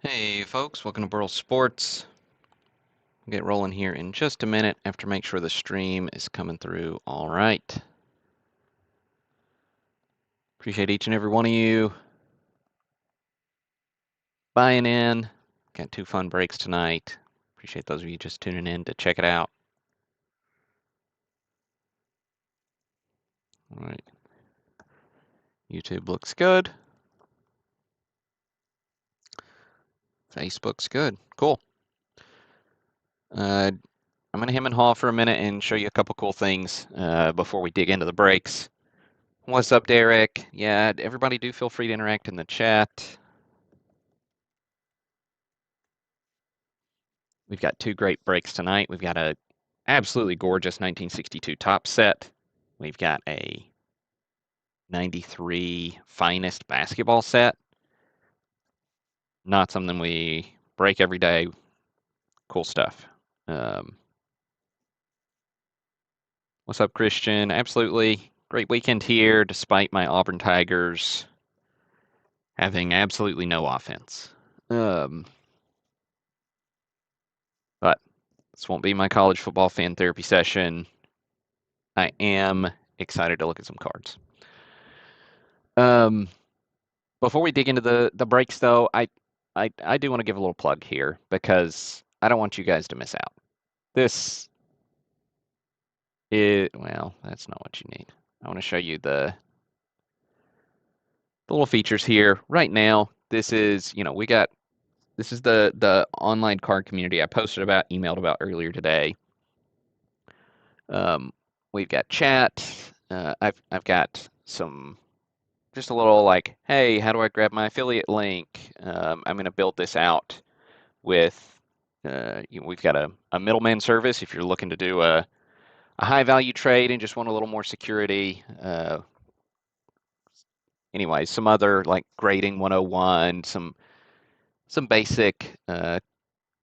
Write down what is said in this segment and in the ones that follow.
Hey folks, welcome to Burl Sports. We'll get rolling here in just a minute after make sure the stream is coming through all right. Appreciate each and every one of you buying in. Got 2 fun breaks tonight. Appreciate those of you just tuning in to check it out. All right. YouTube looks good. Facebook's good. Cool. I'm going to hem and haw for a minute and show you a couple cool things before we dig into the breaks. What's up, Derek? Yeah, everybody do feel free to interact in the chat. We've got 2 great breaks tonight. We've got a absolutely gorgeous 1962 top set. We've got a 93 finest basketball set. Not something we break every day. Cool stuff. What's up, Christian? Absolutely great weekend here, despite my Auburn Tigers having absolutely no offense. But this won't be my college football fan therapy session. I am excited to look at some cards. Before we dig into the breaks, though, I do want to give a little plug here because I don't want you guys to miss out. This is, well, that's not what you need. I want to show you the little features here. Right now, this is, this is the online card community I posted about, emailed about earlier today. We've got chat. I've got some, just a little like, hey, how do I grab my affiliate link? I'm going to build this out with, we've got a middleman service if you're looking to do a high value trade and just want a little more security. Anyway, some other like grading 101, some basic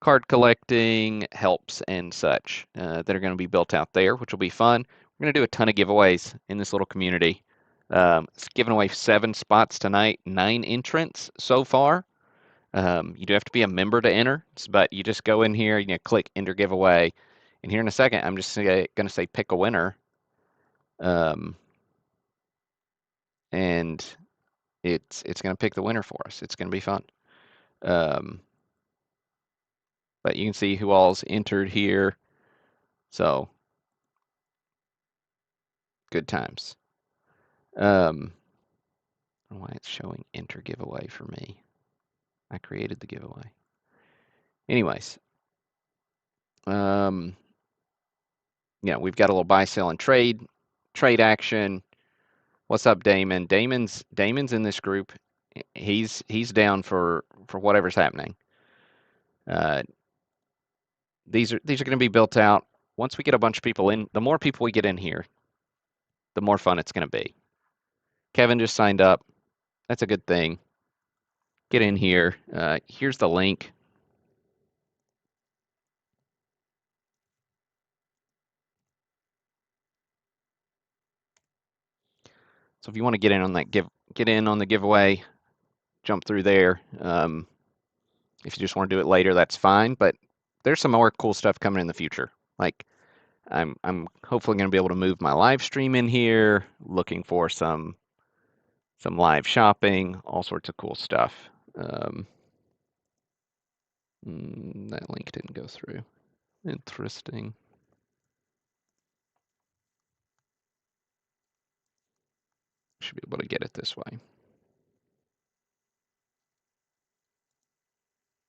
card collecting helps and such that are going to be built out there, which will be fun. We're going to do a ton of giveaways in this little community. It's giving away 7 spots tonight, 9 entrants so far. You do have to be a member to enter, but you just go in here, click enter giveaway. And here in a second, I'm just going to say pick a winner. And it's going to pick the winner for us. It's going to be fun. But you can see who all's entered here. So good times. I don't know why it's showing enter giveaway for me. I created the giveaway. Anyways, we've got a little buy, sell, and trade action. What's up, Damon? Damon's in this group. He's down for whatever's happening. These are going to be built out once we get a bunch of people in. The more people we get in here, the more fun it's going to be. Kevin just signed up. That's a good thing. Get in here. Here's the link. So if you want to get in on that get in on the giveaway, jump through there. If you just want to do it later, that's fine. But there's some more cool stuff coming in the future. Like I'm hopefully going to be able to move my live stream in here. Looking for some live shopping, all sorts of cool stuff. That link didn't go through. Interesting. Should be able to get it this way.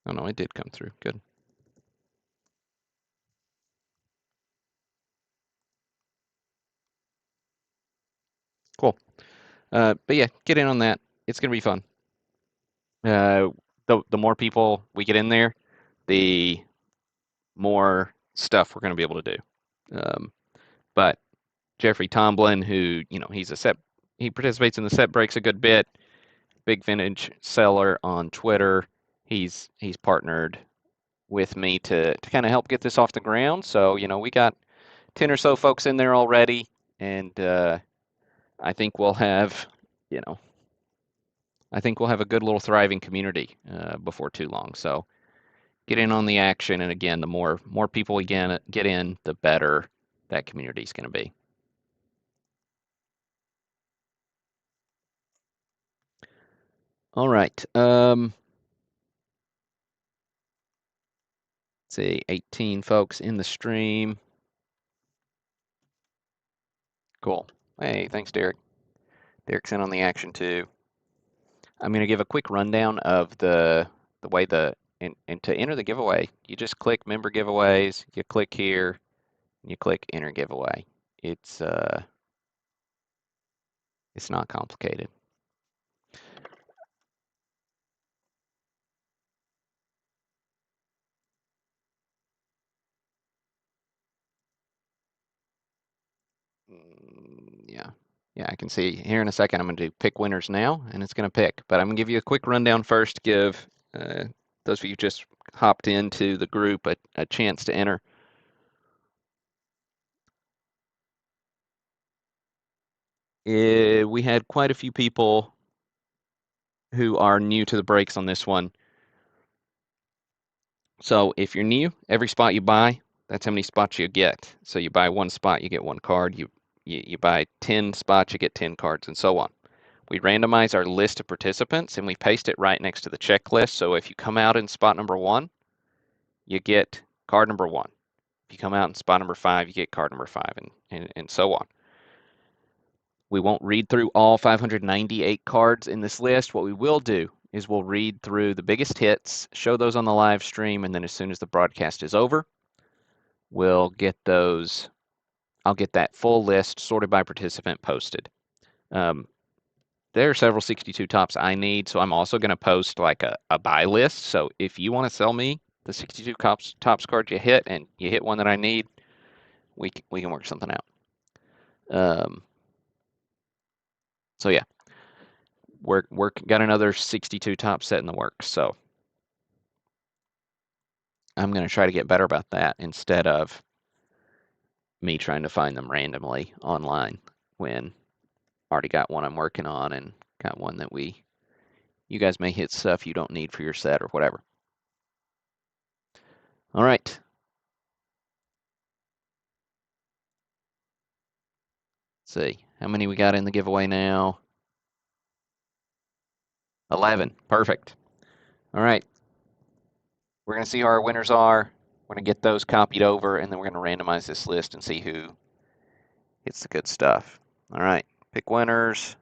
Oh no, it did come through. Good. Cool. But yeah, get in on that. It's gonna be fun. The more people we get in there, the more stuff we're gonna be able to do. But Jeffrey Tomlin, who he participates in the set breaks a good bit. Big vintage seller on Twitter. He's partnered with me to kind of help get this off the ground. So we got 10 or so folks in there already, and I think we'll have I think we'll have a good little thriving community before too long. So get in on the action, and again, the more people we get in, the better that community is going to be. All right. Let's see, 18 folks in the stream. Cool. Hey, thanks, Derek. Derek's in on the action too. I'm going to give a quick rundown of the way and to enter the giveaway, you just click member giveaways, you click here, and you click enter giveaway. It's not complicated. Yeah. Yeah, I can see here in a second. I'm going to do pick winners now, and it's going to pick. But I'm going to give you a quick rundown first to give those of you who just hopped into the group a chance to enter. We had quite a few people who are new to the breaks on this one. So if you're new, every spot you buy, that's how many spots you get. So you buy one spot, you get one card. You buy 10 spots, you get 10 cards, and so on. We randomize our list of participants and we paste it right next to the checklist. So if you come out in spot number 1, you get card number 1. If you come out in spot number 5, you get card number 5, and so on. We won't read through all 598 cards in this list. What we will do is we'll read through the biggest hits, show those on the live stream, and then as soon as the broadcast is over, we'll get those. I'll get that full list sorted by participant posted. There are several 62 tops I need, so I'm also going to post like a buy list. So if you want to sell me the 62 tops cards you hit, and you hit one that I need, we can work something out. So yeah, we're got another 62 top set in the works. So I'm going to try to get better about that instead of me trying to find them randomly online when I already got one I'm working on and got one that you guys may hit stuff you don't need for your set or whatever. All right. Let's see. How many we got in the giveaway now? 11. Perfect. All right. We're going to see who our winners are. We're going to get those copied over, and then we're going to randomize this list and see who gets the good stuff. All right. Pick winners.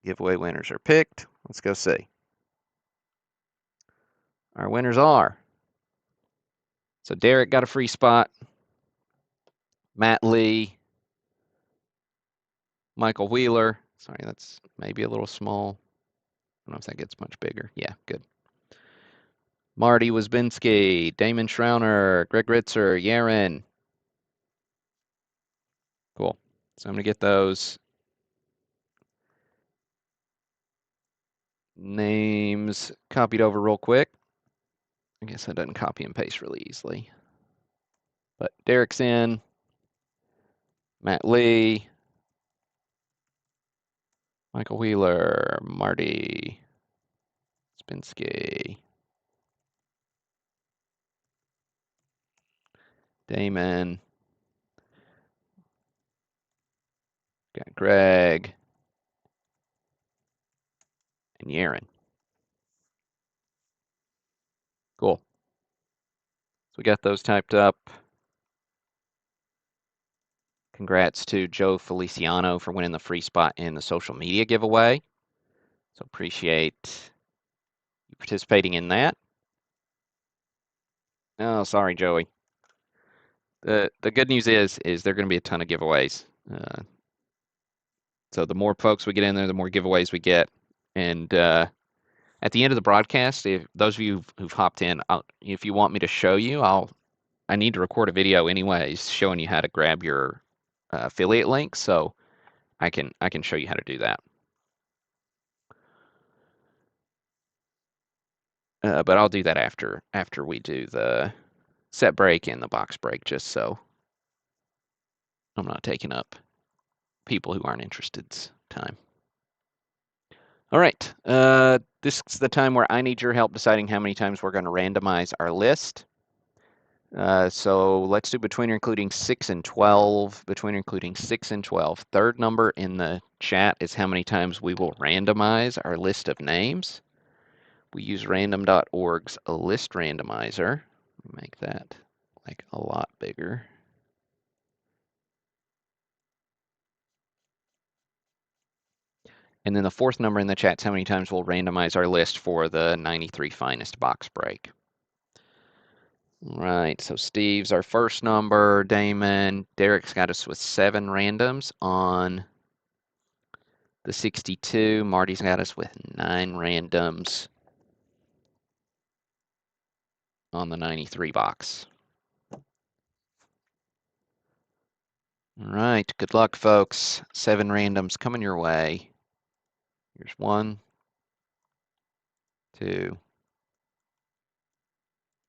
Giveaway winners are picked. Let's go see. Our winners are. So Derek got a free spot. Matt Lee. Michael Wheeler. Sorry, that's maybe a little small. I don't know if that gets much bigger. Yeah, good. Marty Wisbinski, Damon Schrauner, Greg Ritzer, Yaren. Cool. So I'm going to get those names copied over real quick. I guess that doesn't copy and paste really easily. But Derek's in. Matt Lee. Michael Wheeler. Marty Wisbinski. Damon. Got Greg. And Yaren. Cool. So we got those typed up. Congrats to Joe Feliciano for winning the free spot in the social media giveaway. So appreciate you participating in that. Oh, sorry, Joey. The good news is there are going to be a ton of giveaways. So the more folks we get in there, the more giveaways we get. And at the end of the broadcast, if those of you who've hopped in, if you want me to show you, I need to record a video anyways, showing you how to grab your affiliate link. So I can show you how to do that. But I'll do that after we do the set break and the box break, just so I'm not taking up people who aren't interested's time. All right. This is the time where I need your help deciding how many times we're going to randomize our list. So let's do between or including 6 and 12. Between or including 6 and 12. Third number in the chat is how many times we will randomize our list of names. We use random.org's list randomizer. Make that like a lot bigger. And then the fourth number in the chat is how many times we'll randomize our list for the 93 finest box break. All right, so Steve's our first number. Damon, Derek's got us with 7 randoms on the 62. Marty's got us with 9 randoms on the 93 box. All right, good luck, folks. 7 randoms coming your way. Here's 1, 2,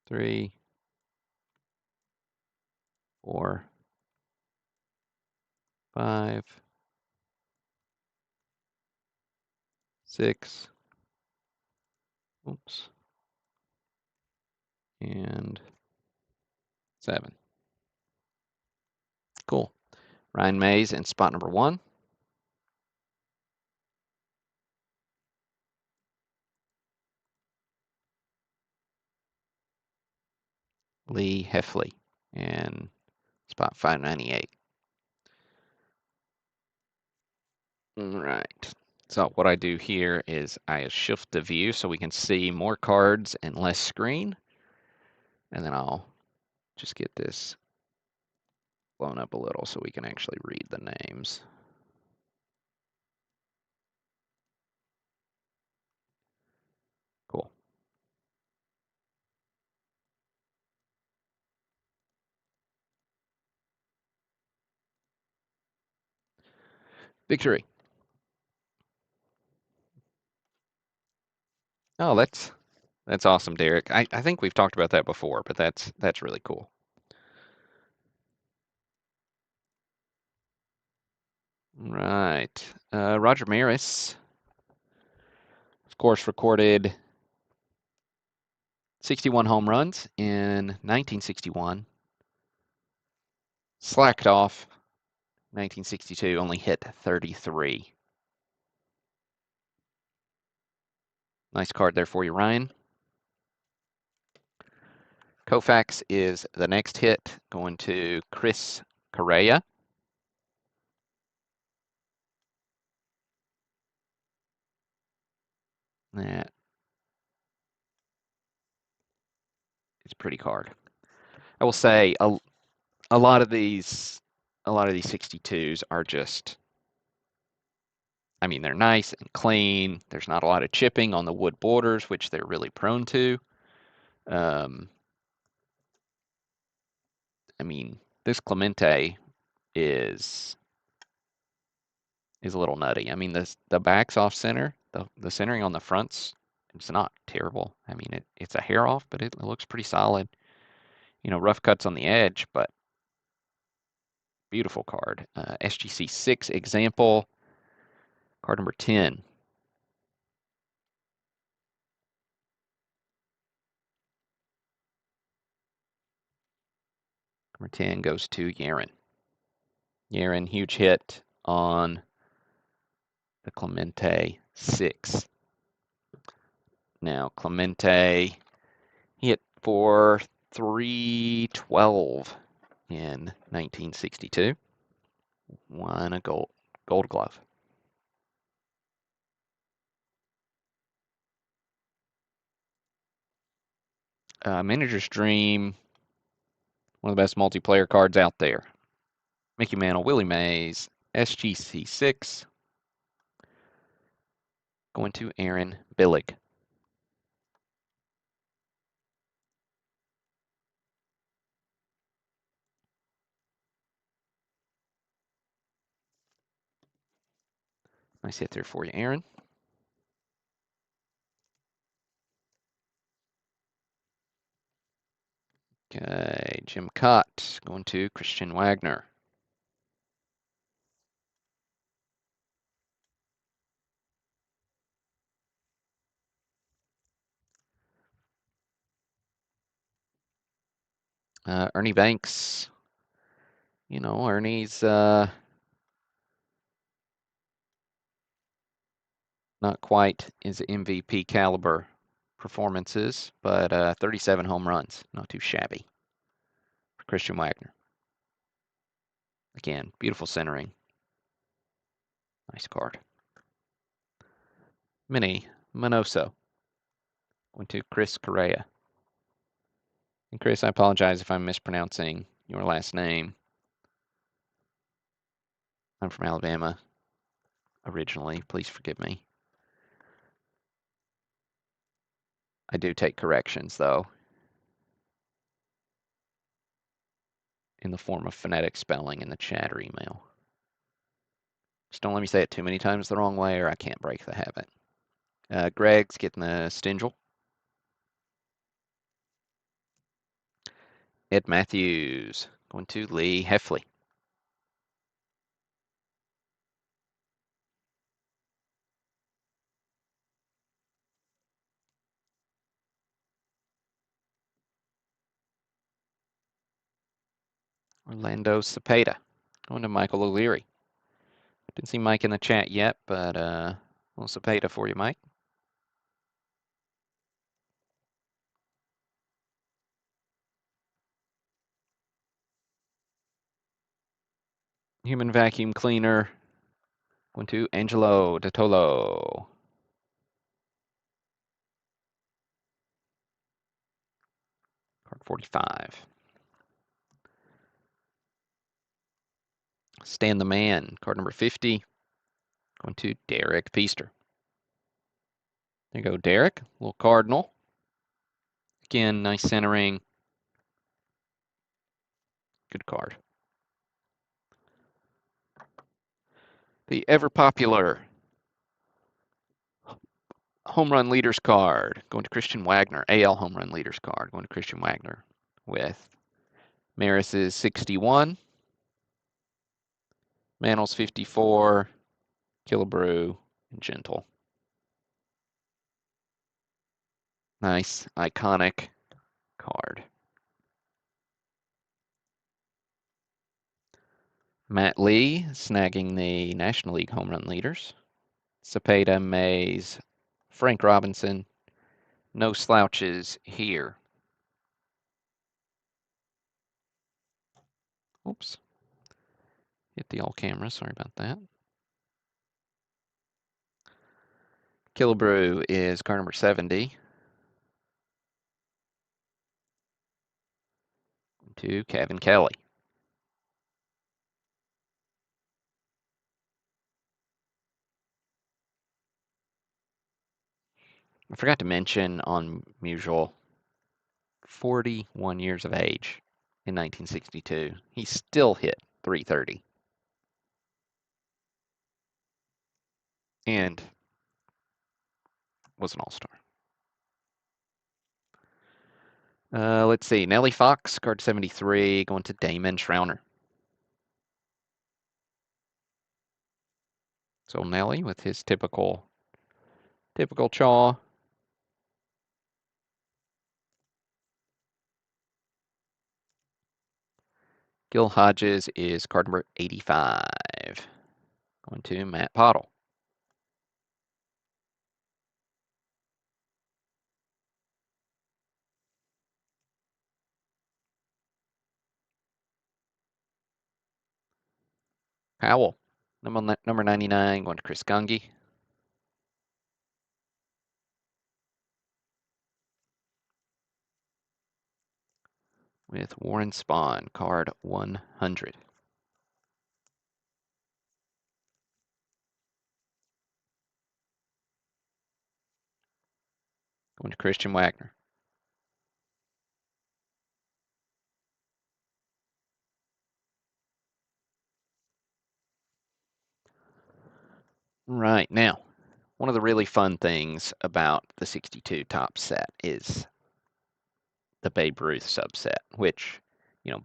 3, 4, 5, 6, oops, and 7. Cool. Ryan Mays in spot number 1. Lee Heffley in spot 598. All right. So what I do here is I shift the view so we can see more cards and less screen. And then I'll just get this blown up a little so we can actually read the names. Cool. Victory. Oh, that's awesome, Derek. I think we've talked about that before, but that's really cool. Right. Roger Maris, of course, recorded 61 home runs in 1961. Slacked off 1962, only hit 33. Nice card there for you, Ryan. Koufax is the next hit, going to Chris Correa. That is a pretty card. I will say a lot of these 62s are just, I mean, they're nice and clean. There's not a lot of chipping on the wood borders, which they're really prone to. I mean, this Clemente is a little nutty. I mean, the back's off center. The centering on the fronts, it's not terrible. I mean, it's a hair off, but it looks pretty solid. You know, rough cuts on the edge, but beautiful card. SGC 6 example, card number 10. Number 10 goes to Yaron. Yaron, huge hit on the Clemente 6. Now, Clemente hit for 312 in 1962. Won a gold glove. Manager's Dream, one of the best multiplayer cards out there. Mickey Mantle, Willie Mays, SGC 6, going to Aaron Billig. Nice hit there for you, Aaron. Okay, Jim Cott going to Christian Wagner. Ernie Banks, Ernie's not quite his MVP caliber performances, but 37 home runs, not too shabby for Christian Wagner. Again, beautiful centering. Nice card. Mini Minoso. Going to Chris Correa. And Chris, I apologize if I'm mispronouncing your last name. I'm from Alabama originally. Please forgive me. I do take corrections, though, in the form of phonetic spelling in the chat or email. Just don't let me say it too many times the wrong way or I can't break the habit. Greg's getting the Stingel. Ed Matthews going to Lee Heffley. Orlando Cepeda going to Michael O'Leary. Didn't see Mike in the chat yet, but a little Cepeda for you, Mike. Human vacuum cleaner going to Angelo DeTolo. Card 45. Stan the Man, card number 50, going to Derek Peaster. There you go, Derek. Little Cardinal. Again, nice centering. Good card. The ever popular home run leaders card going to Christian Wagner. AL home run leaders card going to Christian Wagner with Maris's 61, Mannel's 54, Killebrew, and Gentle. Nice, iconic card. Matt Lee snagging the National League home run leaders. Cepeda, Mays, Frank Robinson. No slouches here. Oops. Hit the all camera. Sorry about that. Killebrew is card number 70. To Kevin Kelly. I forgot to mention on Musial, 41 years of age in 1962. He still hit 330. And was an all-star. Let's see. Nellie Fox, card 73, going to Damon Schrauner. So Nelly with his typical chaw. Gil Hodges is card number 85. Going to Matt Pottle. Powell, number 99, going to Chris Gungy. With Warren Spahn, card 100. Going to Christian Wagner. Right, now, one of the really fun things about the 62 top set is the Babe Ruth subset, which,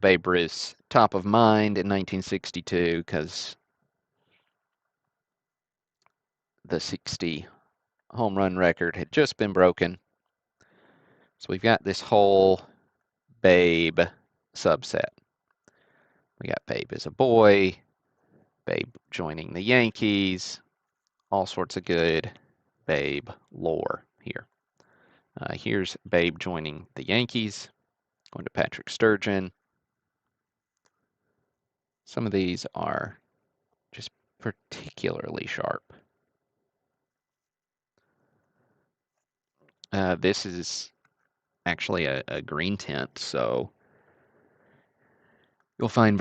Babe Ruth's top of mind in 1962 because the 60 home run record had just been broken. So we've got this whole Babe subset. We got Babe as a boy, Babe joining the Yankees, all sorts of good Babe lore here. Here's Babe joining the Yankees, going to Patrick Sturgeon. Some of these are just particularly sharp. This is actually a green tint, so you'll find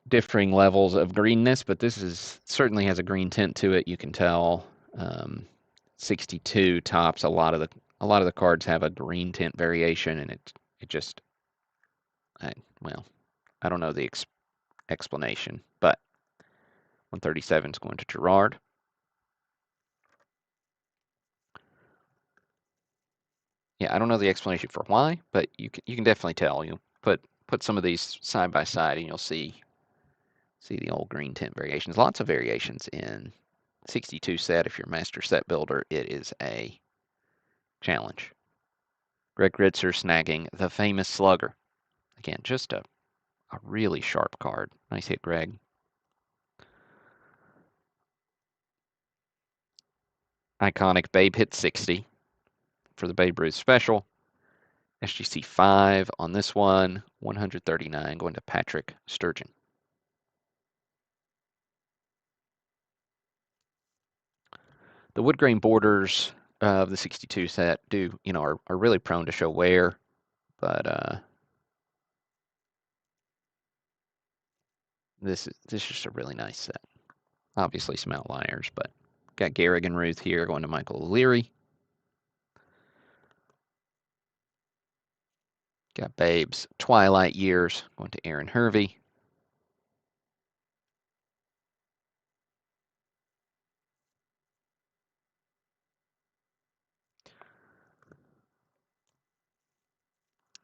differing levels of greenness, but this is certainly has a green tint to it. You can tell. 62 tops. A lot of the cards have a green tint variation, and it just, well, I don't know the explanation, but 137 is going to Gerard. Yeah, I don't know the explanation for why, but you can definitely tell. You put some of these side by side, and you'll see the old green tint variations. Lots of variations in 62 set. If you're a master set builder, it is a challenge. Greg Ritzer snagging the famous Slugger. Again, just a really sharp card. Nice hit, Greg. Iconic Babe hit 60 for the Babe Ruth special. SGC 5 on this one, 139 going to Patrick Sturgeon. The wood grain borders of the 62 set are really prone to show wear, but this is just a really nice set. Obviously some outliers, but got Garrigan Ruth here going to Michael O'Leary. Got Babe's Twilight Years going to Aaron Hervey.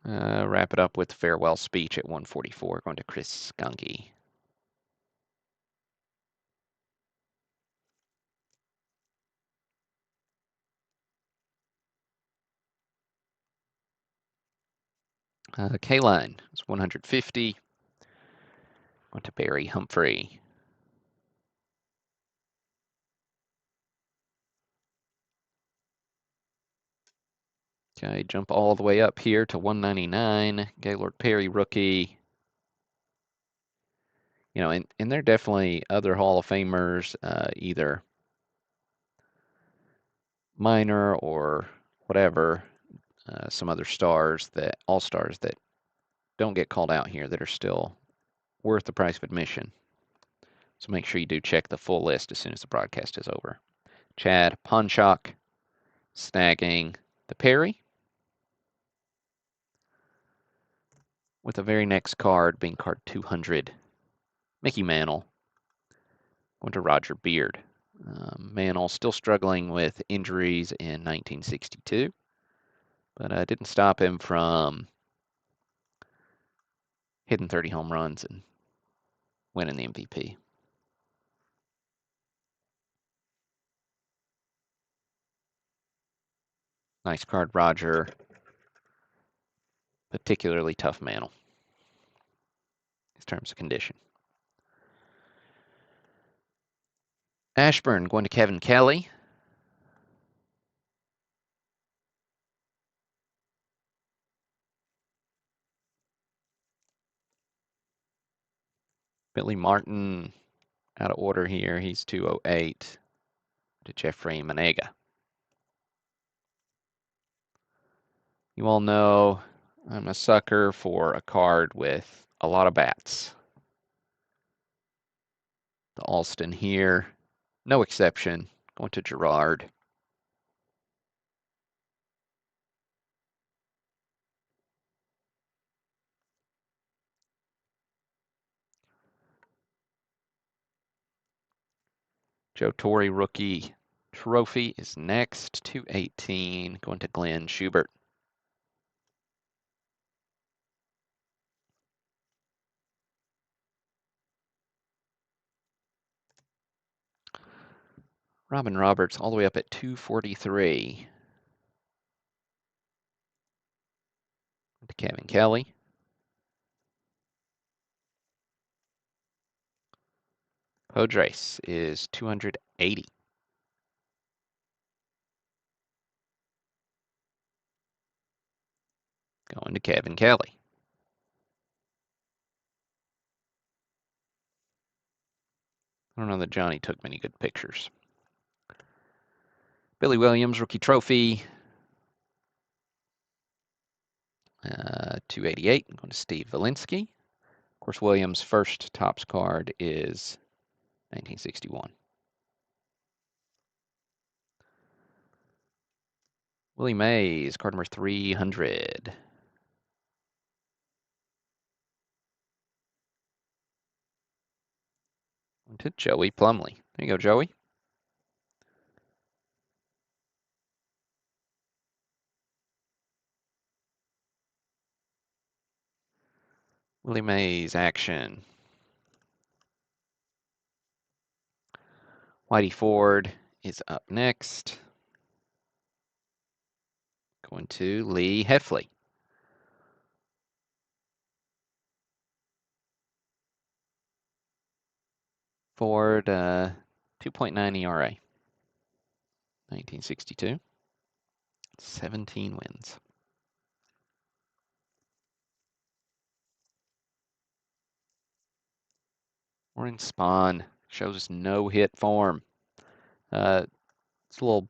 Wrap it up with Farewell Speech at 144 going to Chris Skunky. K-Line is 150. Going to Barry Humphrey. Okay, jump all the way up here to 199. Gaylord Perry rookie. And there are definitely other Hall of Famers, either minor or whatever, some other all-stars that don't get called out here that are still worth the price of admission. So make sure you do check the full list as soon as the broadcast is over. Chad Ponchak snagging the Perry, with the very next card being card 200, Mickey Mantle, going to Roger Beard. Mantle still struggling with injuries in 1962, but didn't stop him from hitting 30 home runs and winning the MVP. Nice card, Roger. Particularly tough Mantle in terms of condition. Ashburn going to Kevin Kelly. Billy Martin out of order here. He's 208 to Jeffrey Manega. You all know I'm a sucker for a card with a lot of bats. The Alston here, no exception, going to Gerard. Joe Torre rookie trophy is next, 218, going to Glenn Schubert. Robin Roberts all the way up at 243. To Kevin Kelly. Podres is 280. Going to Kevin Kelly. I don't know that Johnny took many good pictures. Billy Williams, rookie trophy. 288. Going to Steve Valinsky. Of course, Williams' first Topps card is 1961. Willie Mays, card number 300. To Joey Plumley. There you go, Joey. Willie Mays action. Whitey Ford is up next. Going to Lee Heffley. Ford, 2.9 ERA. 1962. 17 wins. Warren Spahn shows us no hit form. It's a little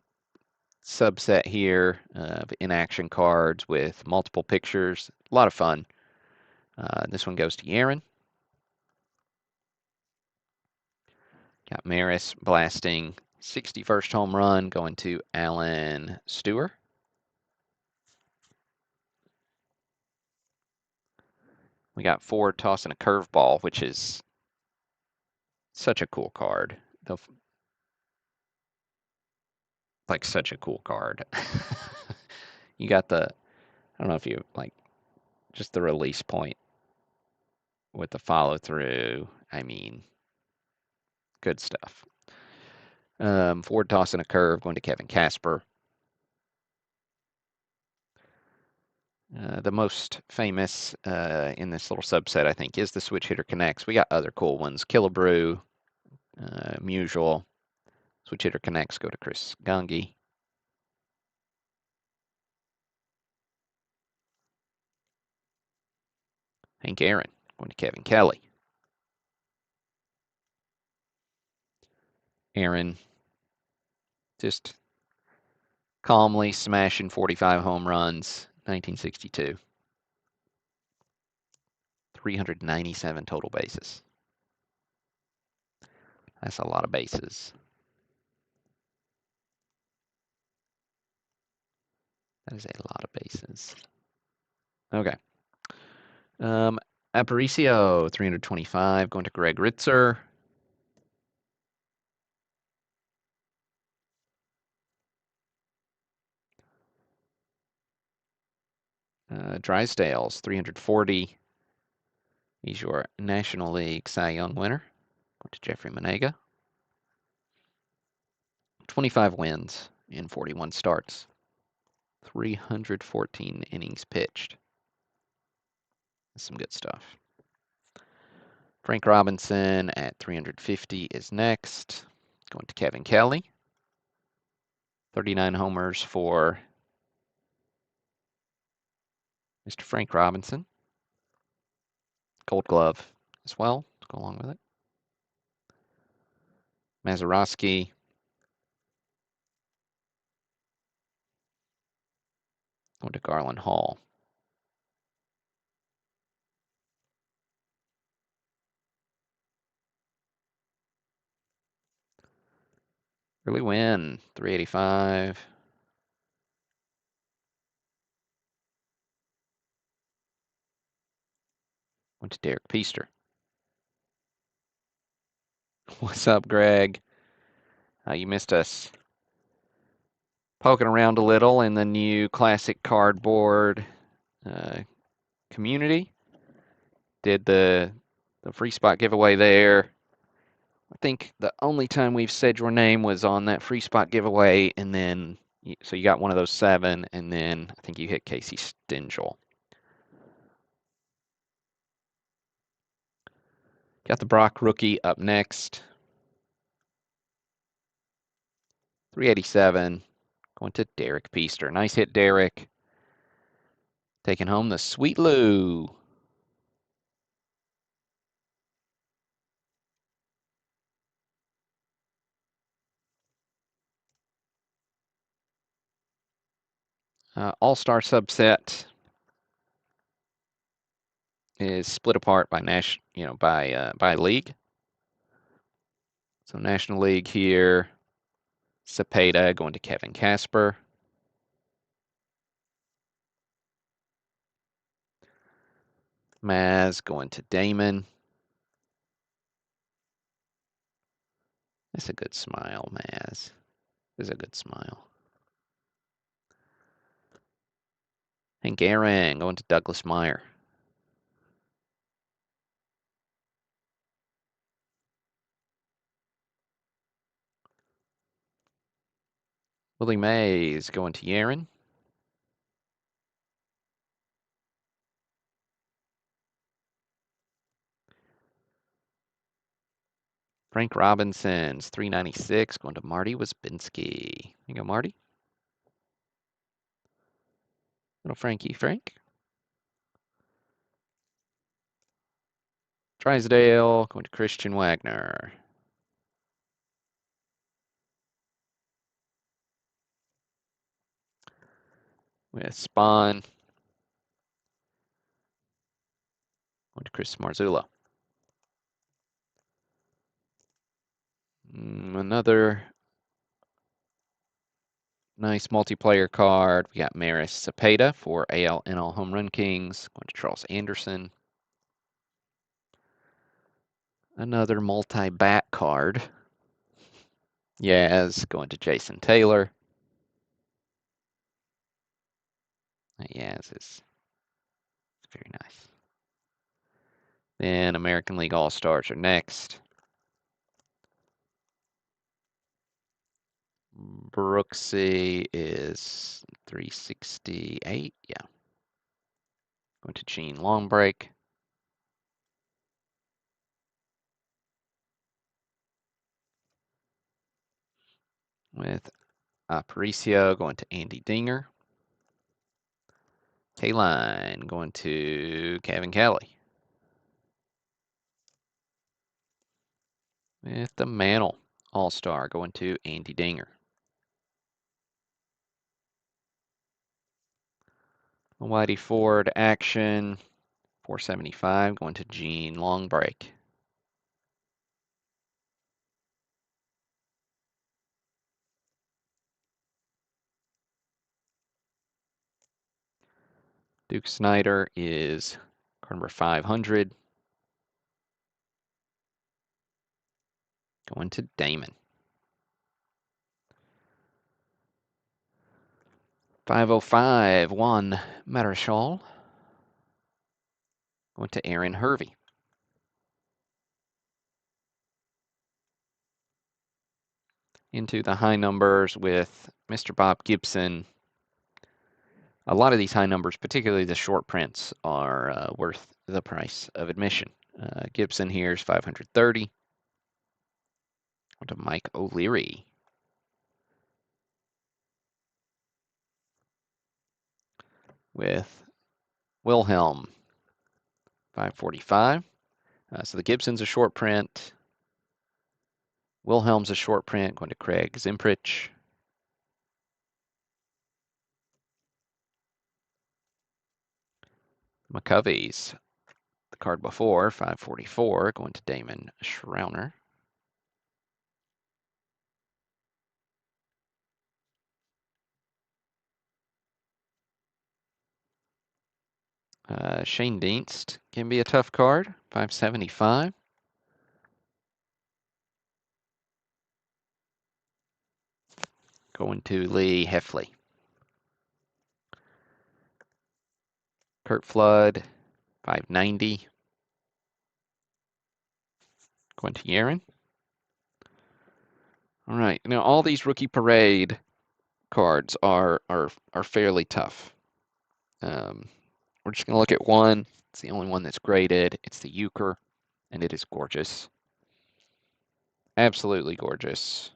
subset here of in-action cards with multiple pictures. A lot of fun. This one goes to Aaron. Got Maris blasting 61st home run going to Alan Stewart. We got Ford tossing a curveball, which is such a cool card. Like such a cool card. You got I don't know if you like just the release point with the follow through. I mean, good stuff. Ford tossing a curve going to Kevin Casper. The most famous in this little subset, I think, is the Switch Hitter Connects. We got other cool ones. Killebrew, Musial. Switch Hitter Connects go to Chris Gungy. Hank Aaron going to Kevin Kelly. Aaron just calmly smashing 45 home runs, 1962. 397 total bases. That's a lot of bases. That is a lot of bases. Okay. Aparicio, 325, going to Greg Ritzer. Drysdale's 340. He's your National League Cy Young winner. Going to Jeffrey Manega. 25 wins in 41 starts. 314 innings pitched. That's some good stuff. Frank Robinson at 350 is next. Going to Kevin Kelly. 39 homers for Mr. Frank Robinson. Gold Glove as well to go along with it. Mazeroski. Going to Garland Hall. Early win, 385. Went to Derek Peaster. What's up, Greg? You missed us poking around a little in the new classic cardboard community. Did the free spot giveaway there. I think the only time we've said your name was on that free spot giveaway, and then so you got one of those 7, and then I think you hit Casey Stingel. Got the Brock rookie up next. 387, going to Derek Peaster. Nice hit, Derek. Taking home the Sweet Lou. All-Star subset is split apart by by league. So National League here, Cepeda going to Kevin Casper. Maz going to Damon. That's a good smile, Maz. That's a good smile. And Garen going to Douglas Meyer. Willie Mays going to Yaron. Frank Robinson's 396 going to Marty Wisbinski. You go, Marty. Little Frankie Frank. Drysdale going to Christian Wagner. With Spawn going to Chris Marzullo. Another nice multiplayer card. We got Maris Cepeda for AL NL Home Run Kings. Going to Charles Anderson. Another multi-bat card. Yaz going to Jason Taylor. Yaz is very nice. Then American League All-Stars are next. Brooksy is 368. Yeah. Going to Gene Longbreak. With Aparicio going to Andy Dinger. K-Line going to Kevin Kelly. With the Mantle All-Star going to Andy Dinger. Whitey Ford action 475 going to Gene Longbreak. Duke Snyder is card number 500. Going to Damon. 505, Juan Marichal. Going to Aaron Hervey. Into the high numbers with Mr. Bob Gibson. A lot of these high numbers, particularly the short prints, are worth the price of admission. Gibson here is 530. On to Mike O'Leary. With Wilhelm, 545. So the Gibson's a short print. Wilhelm's a short print, going to Craig Zimprich. McCovey's the card before, 544, going to Damon Schrauner. Shane Dienst can be a tough card, 575. Going to Lee Heffley. Kurt Flood, 590. Going to Yaron. All right, now all these Rookie Parade cards are fairly tough. We're just going to look at one. It's the only one that's graded. It's the Euchre, and it is gorgeous. Absolutely gorgeous.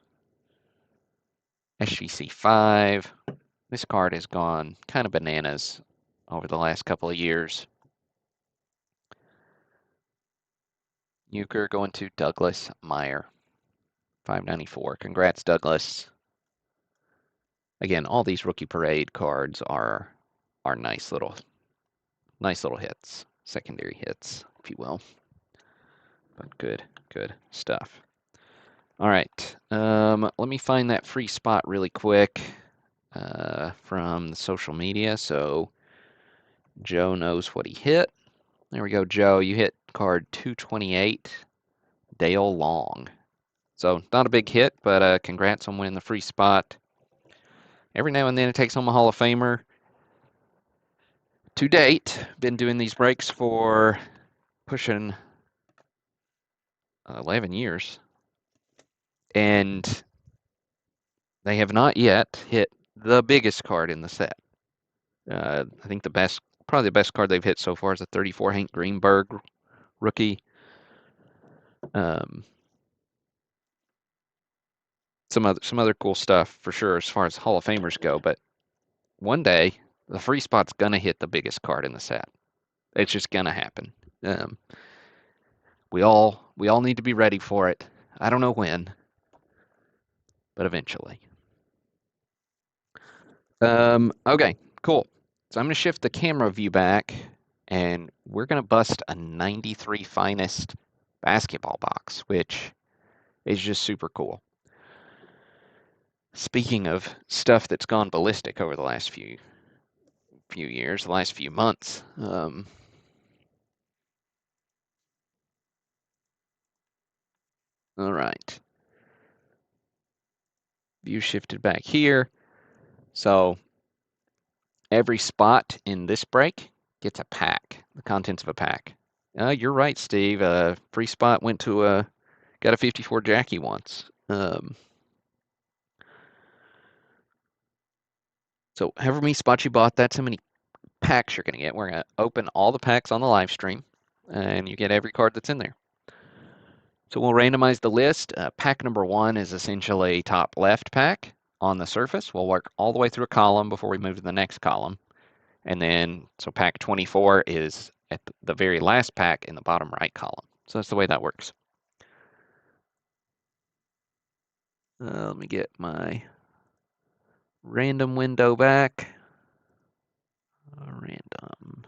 SGC 5. This card has gone kind of bananas over the last couple of years. Euchre going to Douglas Meyer. 594. Congrats, Douglas. Again, all these Rookie Parade cards are nice little hits, secondary hits, if you will. But good stuff. All right, let me find that free spot really quick from the social media so Joe knows what he hit. There we go, Joe. You hit card 228, Dale Long. So not a big hit, but congrats on winning the free spot. Every now and then it takes home a Hall of Famer. To date, been doing these breaks for pushing 11 years, and they have not yet hit the biggest card in the set. I think probably the best card they've hit so far is a 34 Hank Greenberg rookie. Some other cool stuff for sure as far as Hall of Famers go, but one day the free spot's gonna hit the biggest card in the set. It's just gonna happen. We all need to be ready for it. I don't know when, but eventually. Okay, cool. So I'm gonna shift the camera view back, and we're gonna bust a 93 finest basketball box, which is just super cool. Speaking of stuff that's gone ballistic over the last few years, the last few months, all right. View shifted back here. So every spot in this break gets a pack, the contents of a pack. You're right, Steve. Free spot went to got a 54 Jackie once. So however many spots you bought, that's how many packs you're going to get. We're going to open all the packs on the live stream, and you get every card that's in there. So we'll randomize the list. Pack number 1 is essentially top left pack on the surface. We'll work all the way through a column before we move to the next column. And then, so pack 24 is at the very last pack in the bottom right column. So that's the way that works. Let me get my random window back. Random.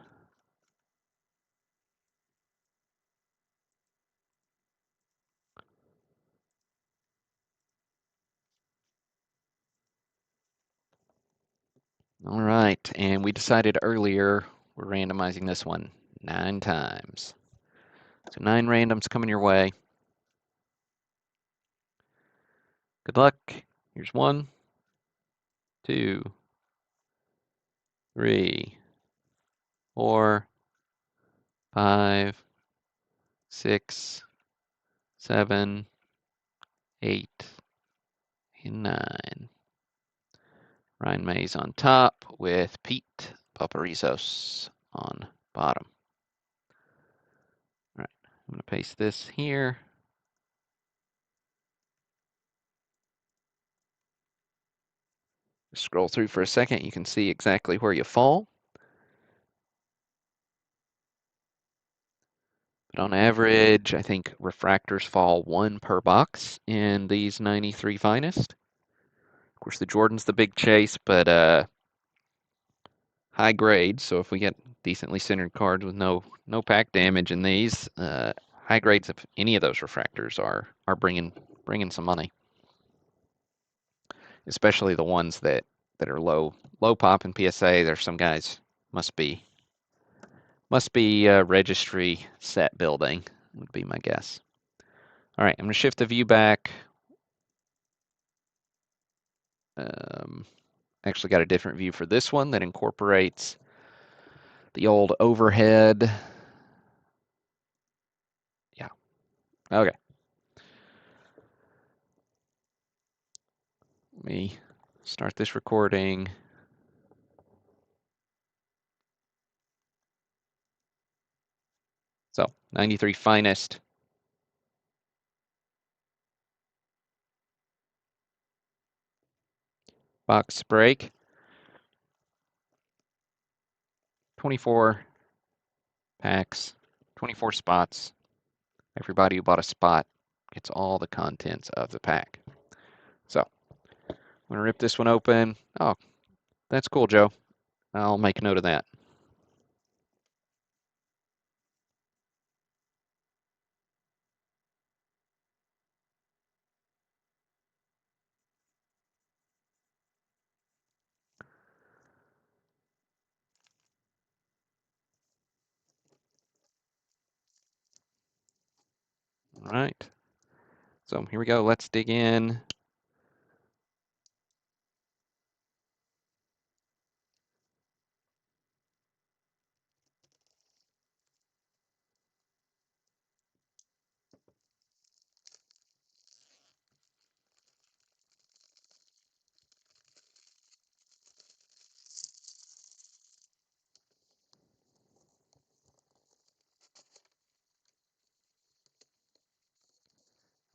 All right, and we decided earlier we're randomizing this one 9 times. So 9 randoms coming your way. Good luck. Here's 1, 2, 3, 4, 5, 6, 7, 8, and 9. Ryan Mays on top with Pete Paparizos on bottom. All right, I'm going to paste this here. Scroll through for a second, you can see exactly where you fall. But on average, I think refractors fall 1 per box in these 93 finest. Of course, the Jordan's the big chase, but high grade. So if we get decently centered cards with no pack damage in these, high grades of any of those refractors are bringing some money. Especially the ones that are low pop in PSA. There's some guys must be registry set building would be my guess. All right, I'm going to shift the view back. Actually got a different view for this one that incorporates the old overhead. Yeah, okay. Let me start this recording. So, 93 finest. box break. 24 packs, 24 spots. Everybody who bought a spot gets all the contents of the pack. So, I'm going to rip this one open. Oh, that's cool, Joe. I'll make a note of that. All right. So here we go. Let's dig in.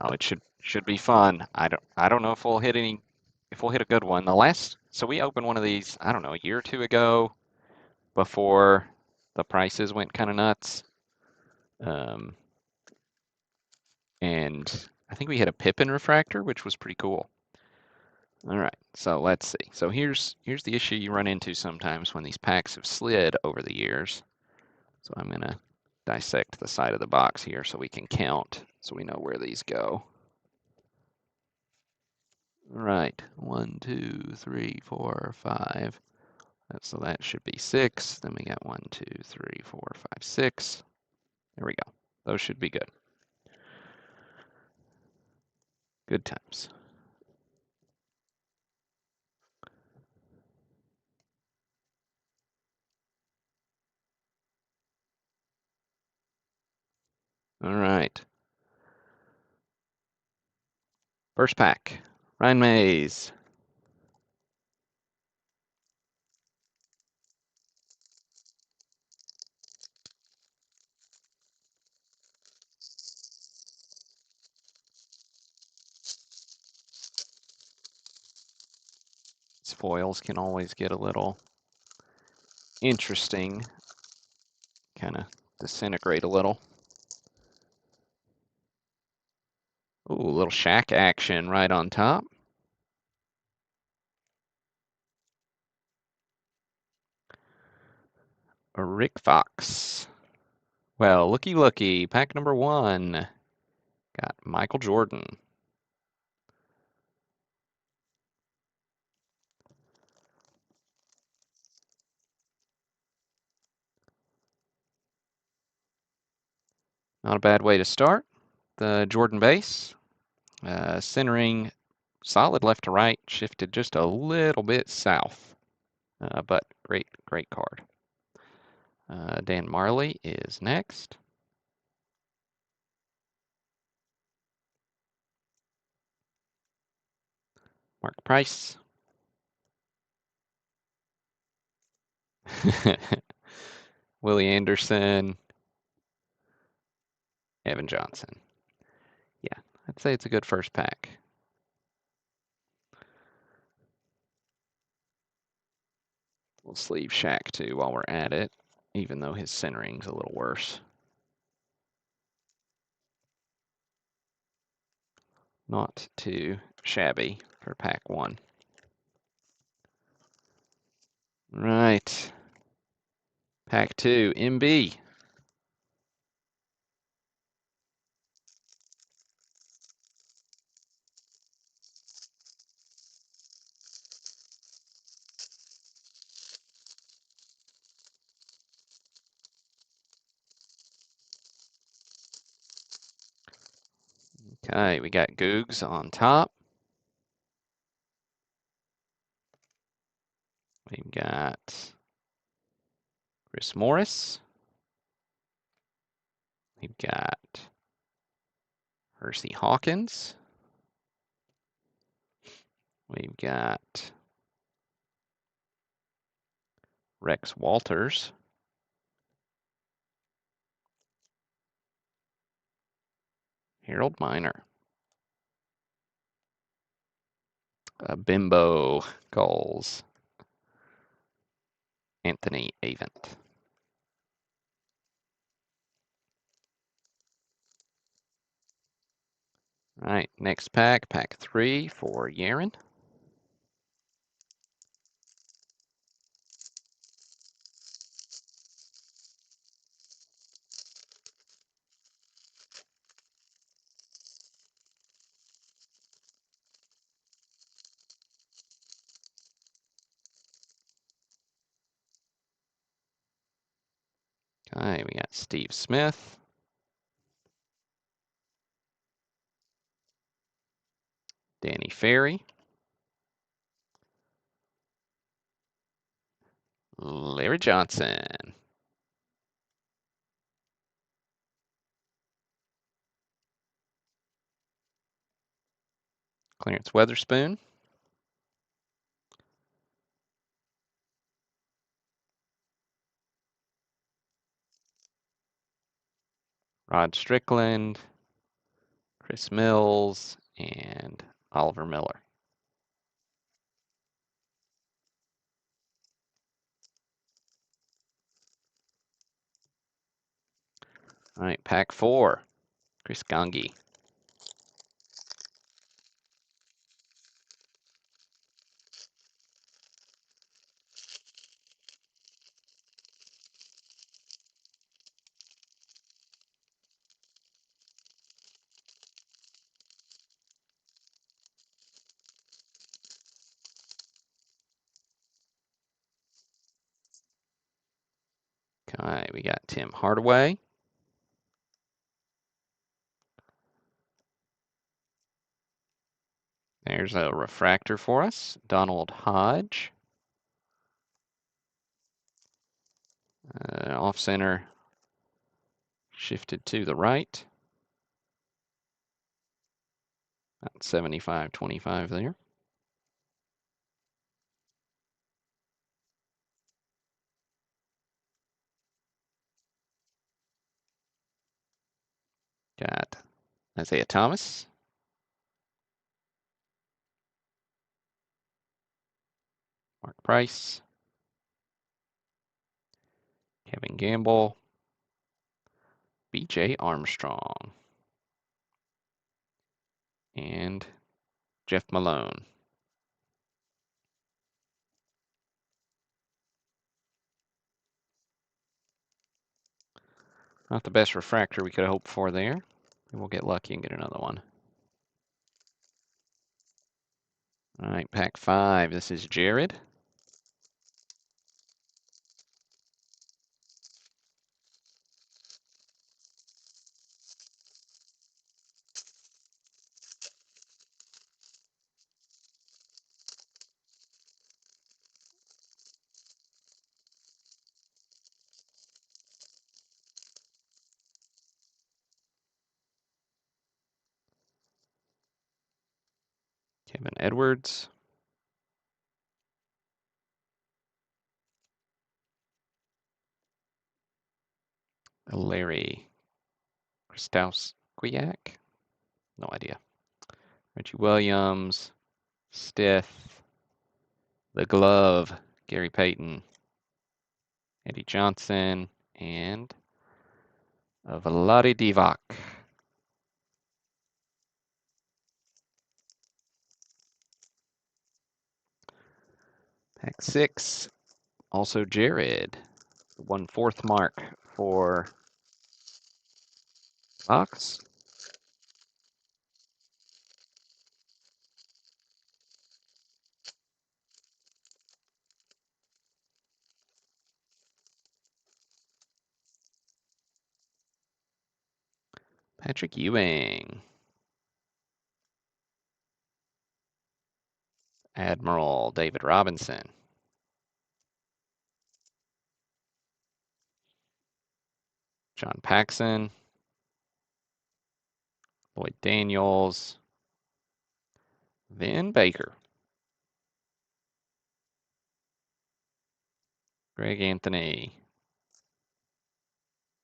Oh, it should be fun. I don't know if we'll hit a good one. So we opened one of these, I don't know, a year or two ago before the prices went kind of nuts. Um, and I think we hit a Pippin refractor, which was pretty cool. All right, so let's see. So here's the issue you run into sometimes when these packs have slid over the years. So I'm gonna dissect the side of the box here so we can count, so we know where these go. All right, 1, 2, 3, 4, 5. So that should be 6. Then we got 1, 2, 3, 4, 5, 6. There we go. Those should be good. Good times. All right. First pack, Ryan Mays. These foils can always get a little interesting, kind of disintegrate a little. Ooh, a little shack action right on top. A Rick Fox. Well, looky. Pack number 1. Got Michael Jordan. Not a bad way to start. The Jordan base. Centering solid left to right, shifted just a little bit south. But great card. Dan Marley is next. Mark Price. Willie Anderson. Evan Johnson. Yeah, I'd say it's a good first pack. We'll sleeve Shaq too while we're at it, even though his centering's a little worse. Not too shabby for pack 1. Right. Pack 2, MB. Okay, we got Googs on top. We've got Chris Morris. We've got Hersey Hawkins. We've got Rex Walters. Harold Miner. Bimbo goals. Anthony Avent. All right, next pack, pack 3 for Yaren. Okay, we got Steve Smith. Danny Ferry. Larry Johnson. Clarence Weatherspoon. Rod Strickland. Chris Mills. And Oliver Miller. All right, pack 4. Chris Gangi. Okay, we got Tim Hardaway. There's a refractor for us. Donald Hodge. Off center. Shifted to the right. About 75-25 there. Got Isaiah Thomas. Mark Price. Kevin Gamble. BJ Armstrong. And Jeff Malone. Not the best refractor we could have hoped for there. We'll get lucky and get another one. All right, pack 5. This is Jared. Kevin Edwards. Larry Krystowskiak. No idea. Reggie Williams. Stith. The Glove. Gary Payton. Eddie Johnson. And Vlade Divac. Pack 6. Also Jared. 1/4 mark for Fox. Patrick Ewing. Admiral David Robinson. John Paxson. Lloyd Daniels. Vin Baker. Greg Anthony.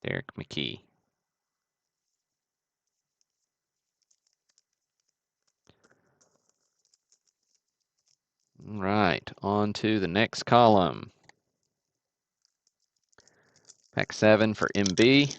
Derek McKee. All right, on to the next column. Pack 7 for MB.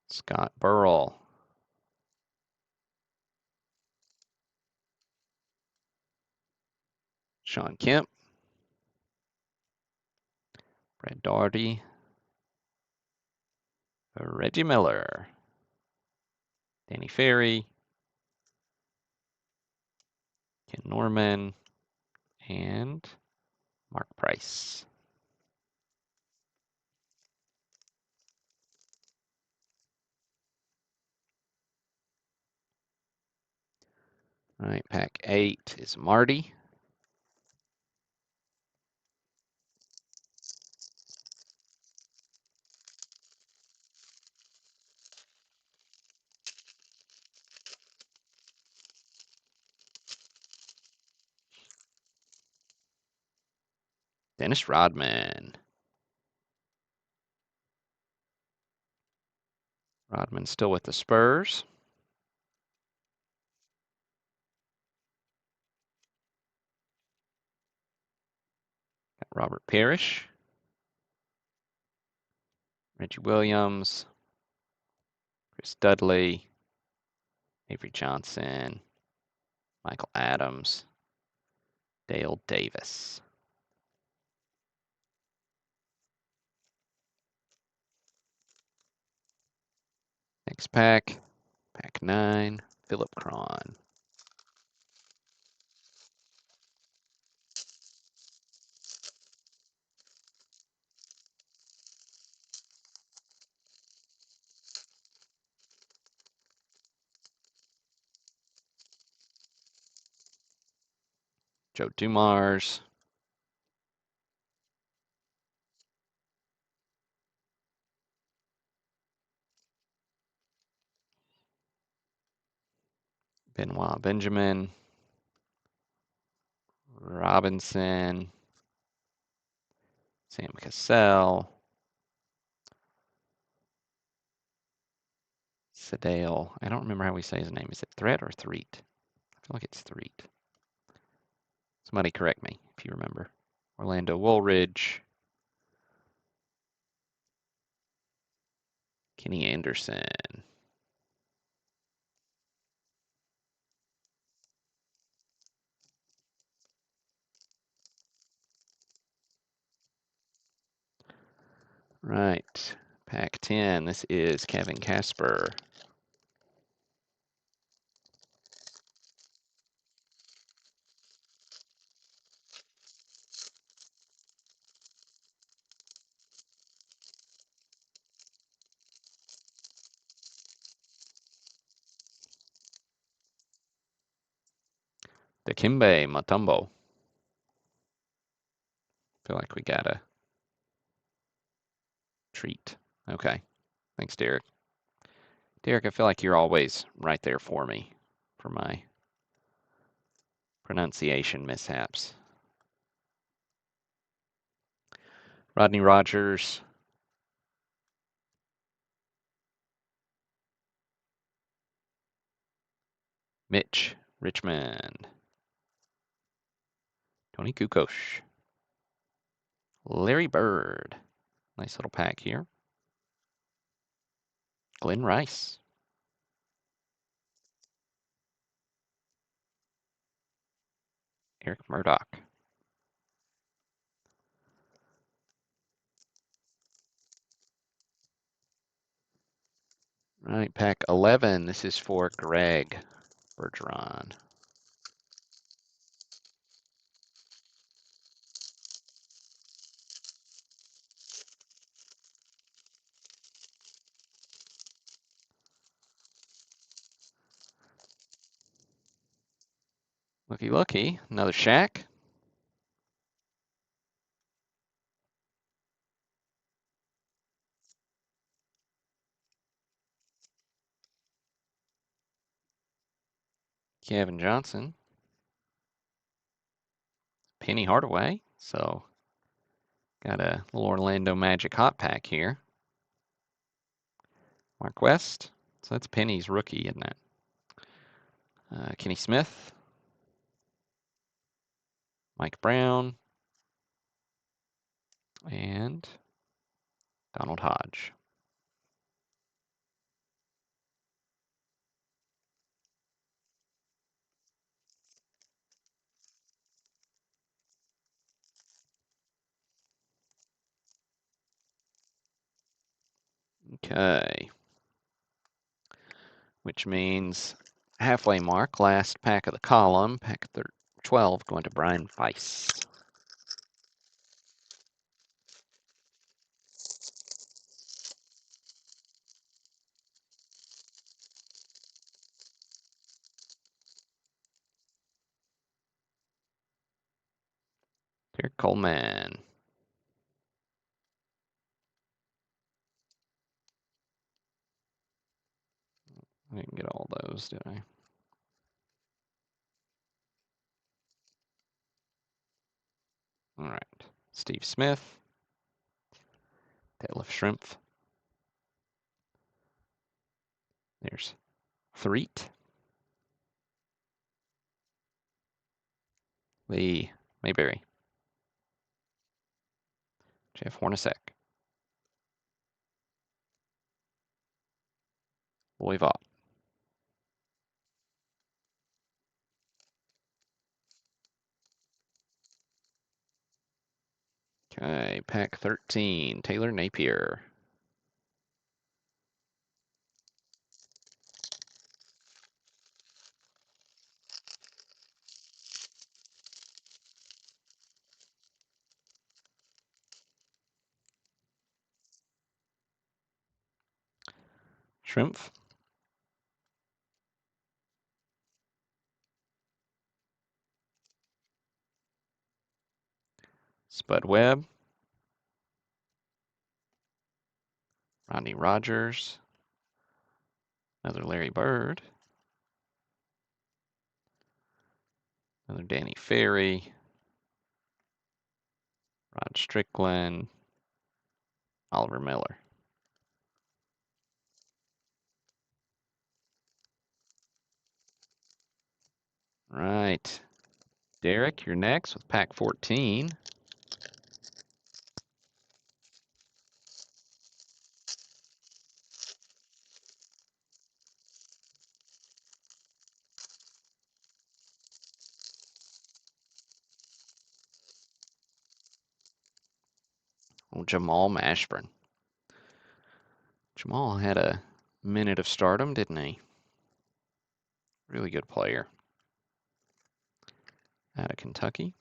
Scott Burl. Sean Kemp. Brad Daugherty. Reggie Miller. Danny Ferry. Ken Norman. And Mark Price. All right, pack 8 is Marty. Dennis Rodman. Rodman still with the Spurs. Got Robert Parrish. Reggie Williams. Chris Dudley. Avery Johnson. Michael Adams. Dale Davis. Next pack, pack 9, Philip Cron. Joe Dumars. Benoit Benjamin. Robinson. Sam Cassell. Sedale. I don't remember how we say his name. Is it Threat or Threet? I feel like it's Threet. Somebody correct me if you remember. Orlando Woolridge. Kenny Anderson. Right. Pack 10. This is Kevin Casper. Dikembe Mutombo. Feel like we got a treat. Okay. Thanks, Derek. Derek, I feel like you're always right there for me for my pronunciation mishaps. Rodney Rogers. Mitch Richmond. Tony Kukoc. Larry Bird. Nice little pack here. Glenn Rice. Eric Murdoch. All right, pack 11. This is for Greg Bergeron. Looky, looky. Another Shaq. Kevin Johnson, Penny Hardaway. So got a little Orlando Magic hot pack here. Mark West. So that's Penny's rookie, isn't it? Kenny Smith, Mike Brown, and Donald Hodge. Okay. Which means halfway mark, last pack of the column, pack 12, going to Brian Weiss. Derek Coleman. I didn't get all those, did I? All right. Steve Smith. Detlef Schrempf. There's Threet. Lee Mayberry. Jeff Hornacek. Roy Vaught. Okay, pack 13, Taylor Napier. Schrimpf. Spud Webb. Rodney Rogers. Another Larry Bird. Another Danny Ferry. Rod Strickland. Oliver Miller. Right. Derek, you're next with pack 14. Oh, Jamal Mashburn. Jamal had a minute of stardom, didn't he? Really good player. Out of Kentucky.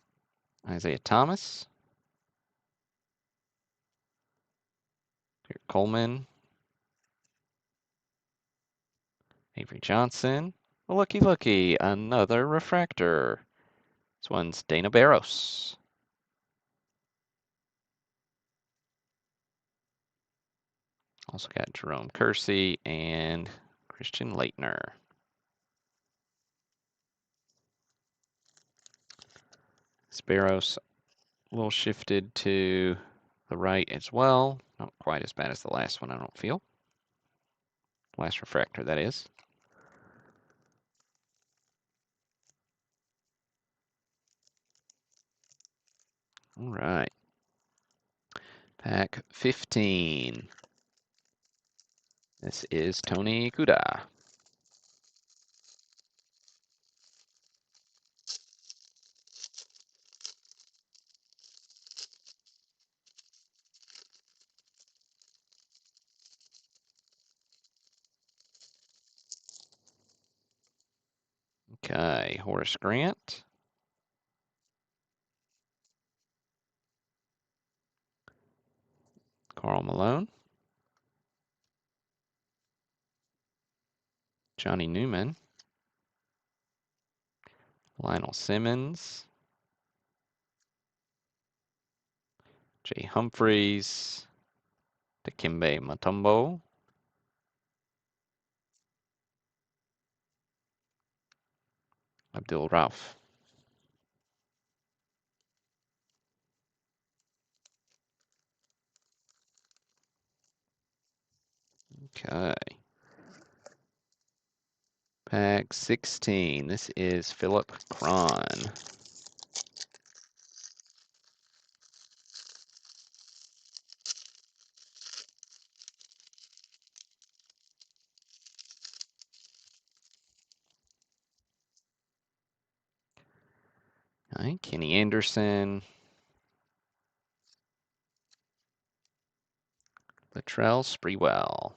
Isaiah Thomas. Derek Coleman. Avery Johnson. Well, looky, another refractor. This one's Dana Barros. Also got Jerome Kersey and Christian Leitner. Barros a little shifted to the right as well. Not quite as bad as the last one, I don't feel. Last refractor, that is. All right. Pack 15. This is Tony Kuda. Okay, Horace Grant. Karl Malone. Johnny Newman. Lionel Simmons. Jay Humphreys. Dikembe Mutombo. Abdul Rauf. Okay. Pack 16. This is Philip Cron. Okay. Kenny Anderson. Latrell Sprewell.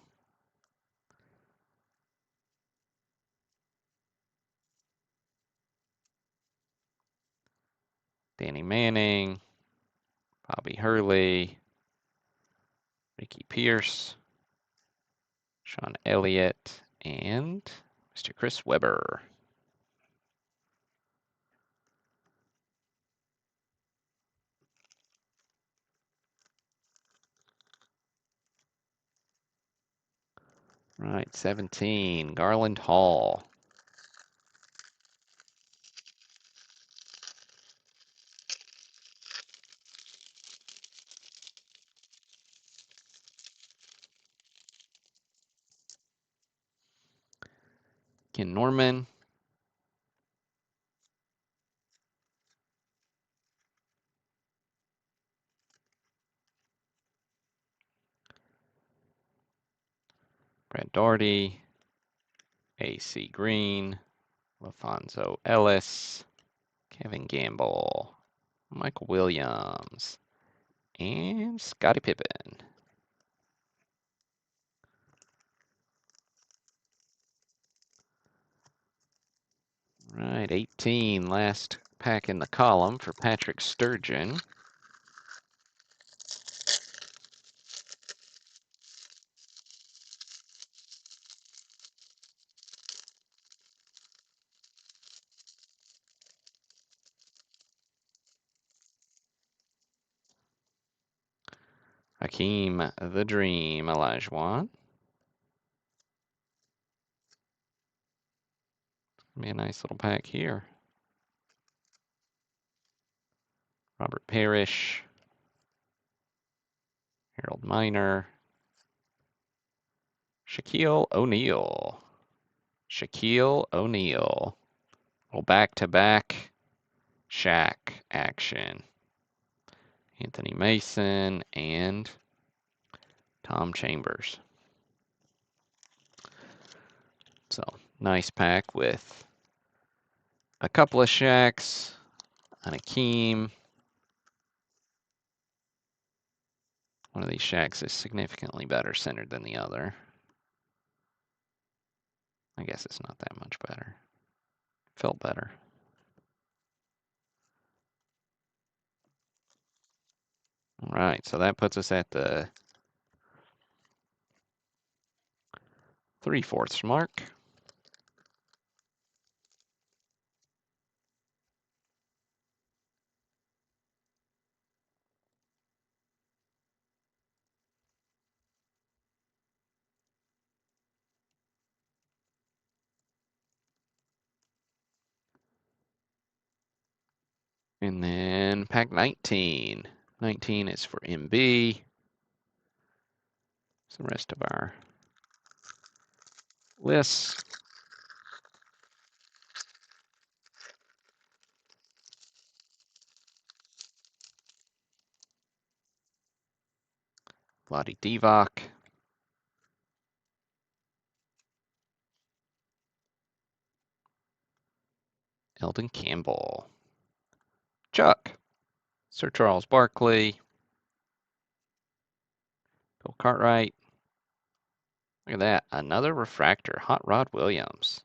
Danny Manning. Bobby Hurley. Ricky Pierce. Sean Elliott. And Mr. Chris Webber. Right, 17, Garland Hall. Ken Norman. Brad Daugherty. A.C. Green. LaFonso Ellis. Kevin Gamble. Michael Williams. And Scottie Pippen. Right, 18, last pack in the column for Patrick Sturgeon. Hakeem the Dream Olajuwon. Be a nice little pack here. Robert Parrish. Harold Miner. Shaquille O'Neal. Shaquille O'Neal. Little back-to-back Shaq action. Anthony Mason and Tom Chambers. So, nice pack with a couple of Shaqs, an Akeem. One of these Shaqs is significantly better centered than the other. I guess it's not that much better. Felt better. All right, so that puts us at the 3/4 mark. And then pack 19. 19 is for MB. It's the rest of our list. Vlade Divac. Eldon Campbell. Chuck. Sir Charles Barkley. Bill Cartwright. Look at that. Another refractor. Hot Rod Williams.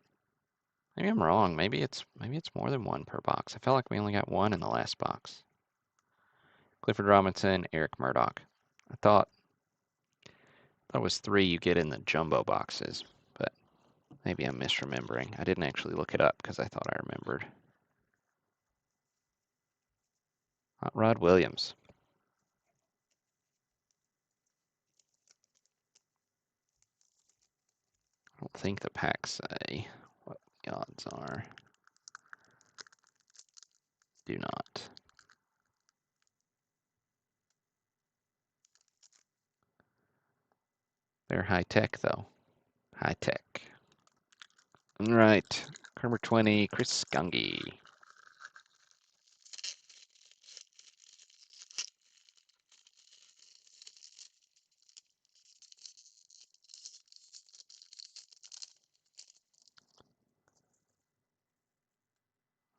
Maybe I'm wrong. Maybe it's more than one per box. I felt like we only got one in the last box. Clifford Robinson, Eric Murdoch. I thought it was 3 you get in the jumbo boxes, but maybe I'm misremembering. I didn't actually look it up because I thought I remembered. Hot Rod Williams. I don't think the packs say what the odds are. Do not. They're high tech, though. High tech. All right. Number 20, Chris Gungy.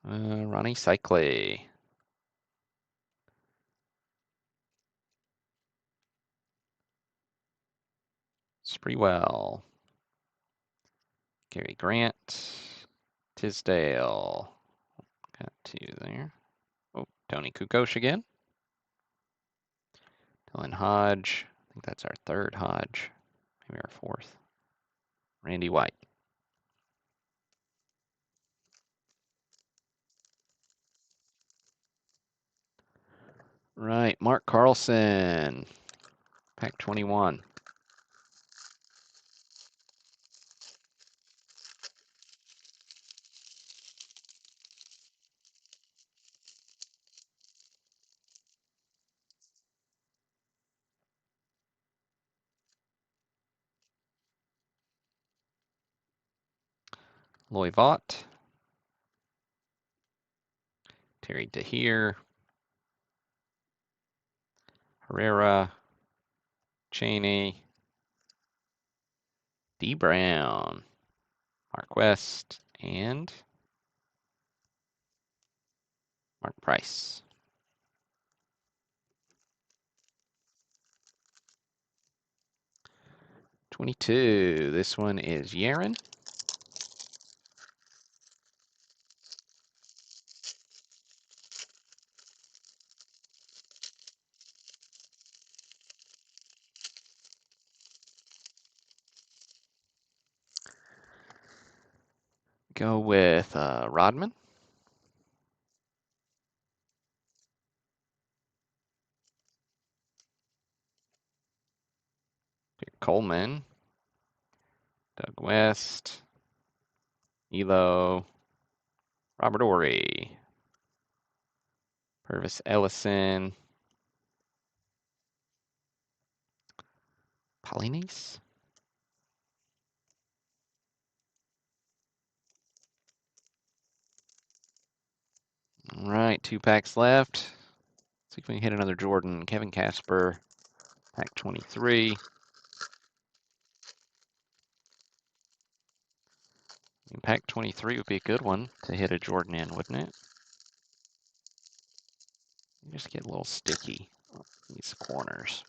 Ronnie Cycley. Spreewell. Gary Grant. Tisdale. Got 2 there. Oh, Tony Kukoc again. Dylan Hodge. I think that's our 3rd Hodge. Maybe our 4th. Randy White. Right, Mark Carlson. Pack 21. Loy Vaught. Terry DeHeer. Herrera. Cheney. D. Brown. Mark West. And Mark Price. '22. This one is Yaron. Go with Rodman. Coleman. Doug West. Elo. Robert Ory. Purvis Ellison. Polynice. All right, 2 packs left. See if we can hit another Jordan. Kevin Casper, pack 23. And pack 23 would be a good one to hit a Jordan in, wouldn't it? You just get a little sticky on these corners.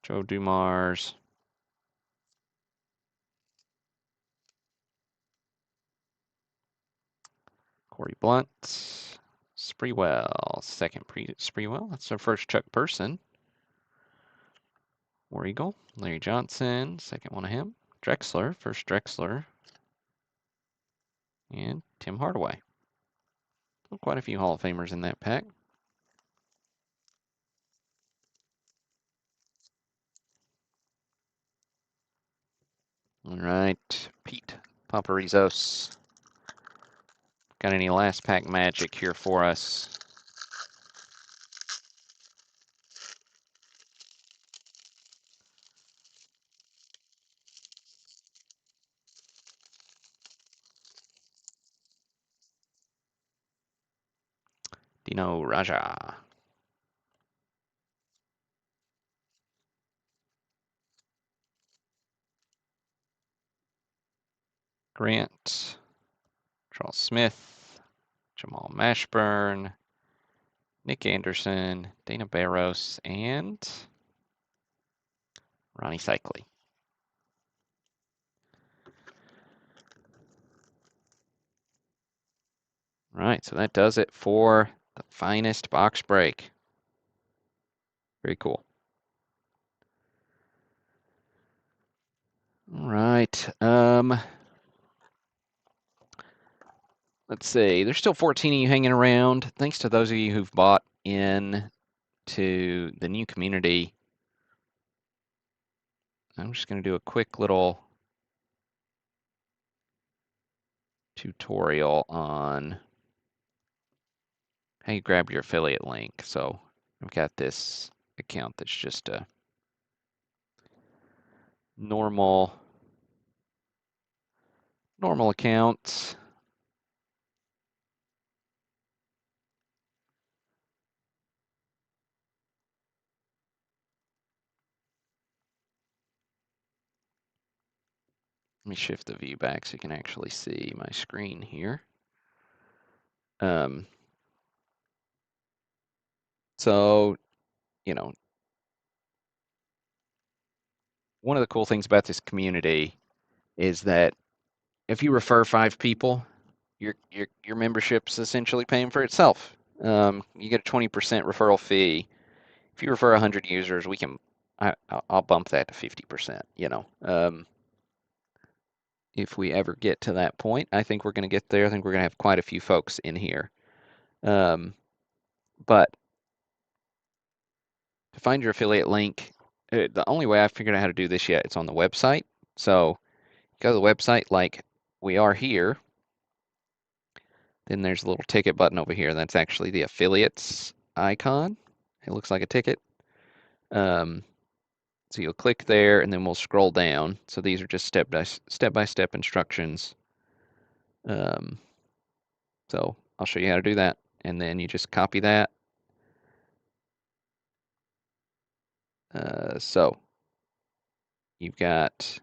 Joe Dumars. Corey Blunt. Spreewell. Second Spreewell. That's our first Chuck Person. War Eagle. Larry Johnson. Second one of him. Drexler. First Drexler. And Tim Hardaway. Quite a few Hall of Famers in that pack. All right, Pete Paparizos. Got any last pack magic here for us? Dino Raja. Grant. Charles Smith. Jamal Mashburn. Nick Anderson. Dana Barros. And Ronnie Cycley. All right, so that does it for the finest box break. Very cool. All right. Let's see. There's still 14 of you hanging around. Thanks to those of you who've bought in to the new community. I'm just going to do a quick little tutorial on how you grab your affiliate link. So I've got this account that's just a normal account. Let me shift the view back so you can actually see my screen here. So, you know, one of the cool things about this community is that if you refer 5 people, your membership's essentially paying for itself. You get a 20% referral fee. If you refer 100 users, I'll bump that to 50%, you know. If we ever get to that point, I think we're going to get there. I think we're going to have quite a few folks in here. But to find your affiliate link, the only way I've figured out how to do this yet, it's on the website. So go to the website like we are here. Then there's a little ticket button over here. That's actually the affiliates icon. It looks like a ticket. So you'll click there, and then we'll scroll down. So these are just step-by-step instructions. So I'll show you how to do that, and then you just copy that. So you've got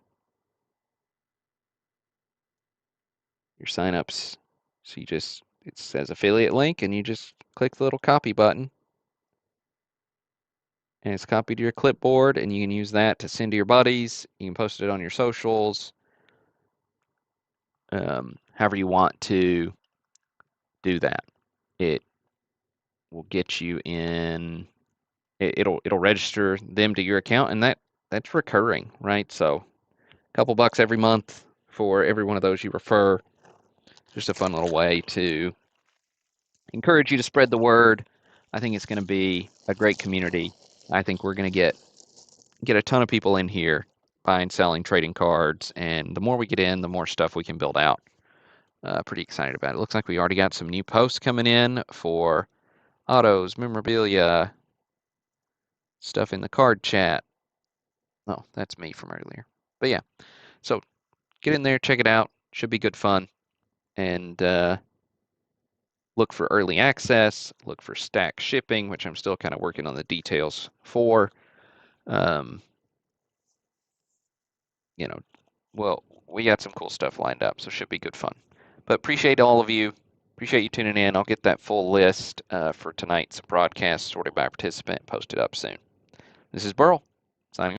your signups. So it says affiliate link, and you just click the little copy button, and it's copied to your clipboard, and you can use that to send to your buddies. You can post it on your socials, however you want to do that. It will get you in. It'll register them to your account, and that's recurring, right? So a couple bucks every month for every one of those you refer. Just a fun little way to encourage you to spread the word. I think it's going to be a great community. I think we're going to get a ton of people in here buying, selling, trading cards, and the more we get in, the more stuff we can build out. Pretty excited about it. Looks like we already got some new posts coming in for autos, memorabilia, stuff in the card chat. Oh, that's me from earlier. But yeah, so get in there, check it out. Should be good fun. And look for early access, look for stack shipping, which I'm still kind of working on the details for. You know, well, we got some cool stuff lined up, so should be good fun. But appreciate all of you. Appreciate you tuning in. I'll get that full list for tonight's broadcast sorted by participant posted up soon. This is Burl.